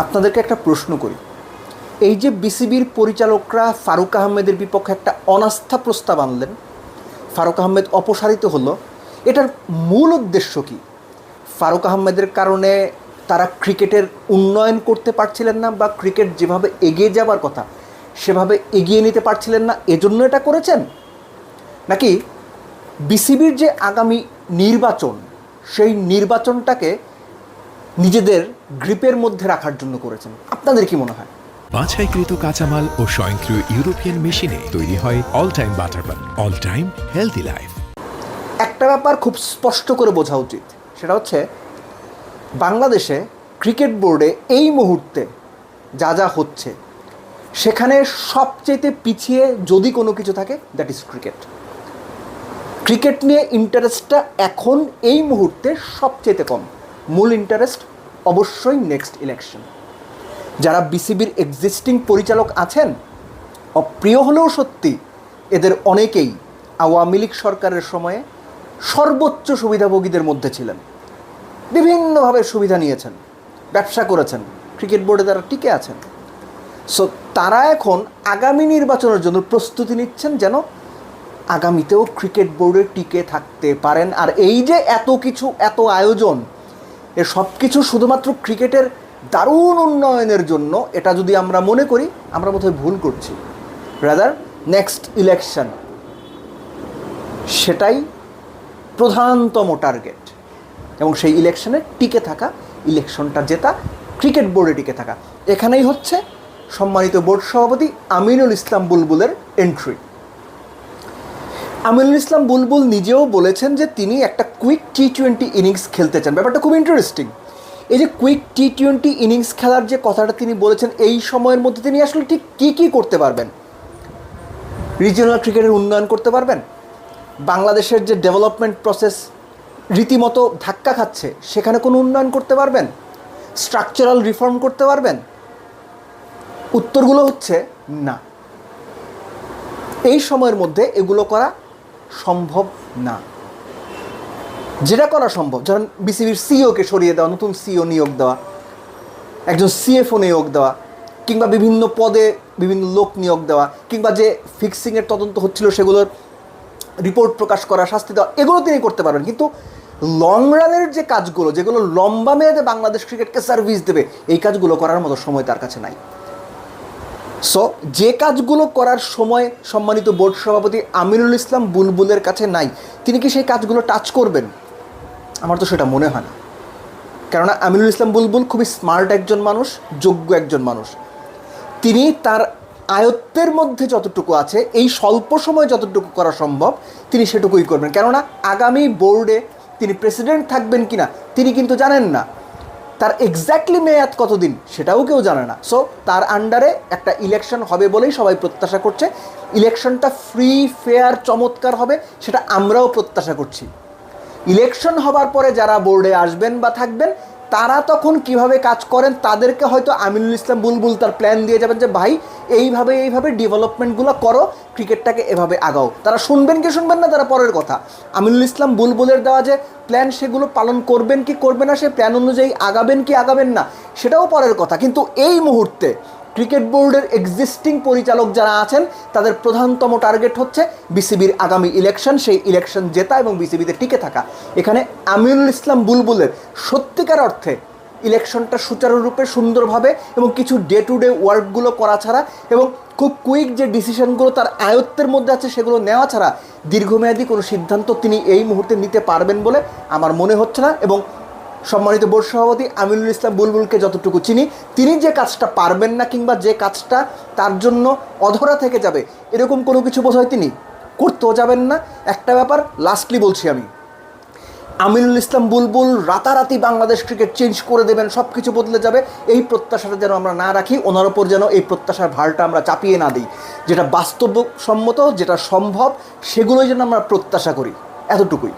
আপনাদেরকে একটা প্রশ্ন করি, এই যে বিসিবির পরিচালকরা ফারুক আহমেদের বিপক্ষে একটা অনাস্থা প্রস্তাব আনলেন, ফারুক আহমেদ অপসারিত হলো, এটার মূল উদ্দেশ্য কি? ফারুক আহমেদের কারণে তারা ক্রিকেটের উন্নয়ন করতে পারছিলেন না, বা ক্রিকেট যেভাবে এগিয়ে যাবার কথা সেভাবে এগিয়ে নিতে পারছিলেন না, এজন্য এটা করেছেন? নাকি বিসিবির যে আগামী নির্বাচন, সেই নির্বাচনটাকে নিজেদের গ্রিপের মধ্যে রাখার জন্য করেছেন? আপনাদের কি মনে হয়? বাছাইকৃত কাঁচামাল ও স্বয়ংক্রিয় ইউরোপিয়ান মেশিনে তৈরি হয় all time butter bun, all time healthy life. একটা ব্যাপার খুব স্পষ্ট করে বোঝা উচিত, সেটা হচ্ছে বাংলাদেশে ক্রিকেট বোর্ডে এই মুহূর্তে যা যা হচ্ছে সেখানে সবচেয়ে পিছিয়ে যদি কোনো কিছু থাকে, দ্যাট ইজ ক্রিকেট। ক্রিকেট নিয়ে ইন্টারেস্টটা এখন এই মুহূর্তে সবচেয়ে কম। মূল ইন্টারেস্ট অবশ্যই নেক্সট ইলেকশন। যারা বিসিবির এক্সিস্টিং পরিচালক আছেন, অপ্রিয় হলেও সত্যি, এদের অনেকেই আওয়ামী লীগ সরকারের সময়ে সর্বোচ্চ সুবিধাভোগীদের মধ্যে ছিলেন, বিভিন্নভাবে সুবিধা নিয়েছেন, ব্যবসা করেছেন, ক্রিকেট বোর্ডে তারা টিকে আছেন। সো তারা এখন আগামী নির্বাচনের জন্য প্রস্তুতি নিচ্ছেন যেন আগামীতেও ক্রিকেট বোর্ডে টিকে থাকতে পারেন। আর এই যে এত কিছু, এত আয়োজন, এ সব কিছু শুধুমাত্র ক্রিকেটের দারুণ উন্নয়নের জন্য, এটা যদি আমরা মনে করি আমরা বোধহয় ভুল করছি। রাদার নেক্সট ইলেকশন, সেটাই প্রধানতম টার্গেট, এবং সেই ইলেকশনে টিকে থাকা, ইলেকশনটা জেতা, ক্রিকেট বোর্ডে টিকে থাকা। এখানেই হচ্ছে সম্মানিত বোর্ড সভাপতি আমিনুল ইসলাম বুলবুলের এন্ট্রি। আমিনুল ইসলাম বুলবুল নিজেও বলেছেন যে তিনি একটা কুইক টি-20 ইনিংস খেলতে চান। ব্যাপারটা খুব ইন্টারেস্টিং। এই যে কুইক টি-20 ইনিংস খেলার যে কথাটা তিনি বলেছেন, এই সময়ের মধ্যে তিনি আসলে ঠিক কী করতে পারবেন? রিজিওনাল ক্রিকেটের উন্নয়ন করতে পারবেন? বাংলাদেশের যে ডেভেলপমেন্ট প্রসেস রীতিমতো ধাক্কা খাচ্ছে, সেখানে কোনো উন্নয়ন করতে পারবেন? স্ট্রাকচারাল রিফর্ম করতে পারবেন? উত্তরগুলো হচ্ছে না। এই সময়ের মধ্যে এগুলো করা সম্ভব না। যেটা করা সম্ভব, ধরেন বিসিবির সিইওকে সরিয়ে দেওয়া, নতুন সিইও নিয়োগ দেওয়া, একজন সিএফও নিয়োগ দেওয়া, কিংবা বিভিন্ন পদে বিভিন্ন লোক নিয়োগ দেওয়া, কিংবা যে ফিক্সিংয়ের তদন্ত হচ্ছিল সেগুলোর রিপোর্ট প্রকাশ করা, শাস্তি দেওয়া, এগুলো তিনি করতে পারবেন। কিন্তু লং রানের যে কাজগুলো, যেগুলো লম্বা মেয়াদে বাংলাদেশ ক্রিকেটকে সার্ভিস দেবে, এই কাজগুলো করার মতো সময় তার কাছে নাই। সো যে কাজগুলো করার সময় সম্মানিত বোর্ড সভাপতি আমিনুল ইসলাম বুলবুলের কাছে নাই, তিনি কি সেই কাজগুলো টাচ করবেন? আমার তো সেটা মনে হয় না। কেননা আমিনুল ইসলাম বুলবুল খুবই স্মার্ট একজন মানুষ, যোগ্য একজন মানুষ। তিনি তার আয়ত্তের মধ্যে যতটুকু আছে, এই স্বল্প সময়ে যতটুকু করা সম্ভব তিনি সেটুকুই করবেন। কেননা আগামী বোর্ডে তিনি প্রেসিডেন্ট থাকবেন কিনা তিনি কিন্তু জানেন না, তার এক্স্যাক্টলি মেয়াদ কতদিন সেটাও কেউ জানে না। সো তার আন্ডারে একটা ইলেকশন হবে বলেই সবাই প্রত্যাশা করছে। ইলেকশনটা ফ্রি, ফেয়ার, চমৎকার হবে, সেটা আমরাও প্রত্যাশা করছি। ইলেকশন হবার পরে যারা বোর্ডে আসবেন বা থাকবেন, তারা তখন কিভাবে কাজ করেন, তাদেরকে হয়তো আমিনুল ইসলাম বুলবুল তার প্ল্যান দিয়ে যাবেন যে ভাই এইভাবে ডেভেলপমেন্টগুলো করো, ক্রিকেটটাকে এভাবে আগাও। তারা শুনবেন কি শুনবেন না, তারা পরের কথা। আমিনুল ইসলাম বুলবুলের দেওয়া যে প্ল্যান, সেগুলো পালন করবেন কি করবেন না, সেই প্ল্যান অনুযায়ী আগাবেন কি আগাবেন না, সেটাও পরের কথা। কিন্তু এই মুহূর্তে ক্রিকেট বোর্ডের এক্সিস্টিং পরিচালক যারা আছেন, তাদের প্রধানতম টার্গেট হচ্ছে বিসিবির আগামী ইলেকশন, সেই ইলেকশন জেতা এবং বিসিবিতে টিকে থাকা। এখানে আমিনুল ইসলাম বুলবুলের সত্যিকার অর্থে ইলেকশনটা সুচারুরূপে, সুন্দরভাবে এবং কিছু ডে টু ডে ওয়ার্কগুলো করা ছাড়া, এবং খুব কুইক যে ডিসিশনগুলো তার আয়ত্তের মধ্যে আছে সেগুলো নেওয়া ছাড়া দীর্ঘমেয়াদী কোনো সিদ্ধান্ত তিনি এই মুহূর্তে নিতে পারবেন বলে আমার মনে হচ্ছে না। এবং সম্মানিত বোর্ড সভাপতি আমিনুল ইসলাম বুলবুলকে যতটুকু চিনি, তিনি যে কাজটা পারবেন না, কিংবা যে কাজটা তার জন্য অধরা থেকে যাবে, এরকম কোনো কিছু বোধহয় তিনি করতেও যাবেন না। একটা ব্যাপার লাস্টলি বলছি আমি, আমিনুল ইসলাম বুলবুল রাতারাতি বাংলাদেশ ক্রিকেট চেঞ্জ করে দেবেন, সব কিছু বদলে যাবে, এই প্রত্যাশাটা যেন আমরা না রাখি। ওনার ওপর যেন এই প্রত্যাশার ভারটা আমরা চাপিয়ে না দিই। যেটা বাস্তবসম্মত, যেটা সম্ভব, সেগুলোই যেন আমরা প্রত্যাশা করি, এতটুকুই।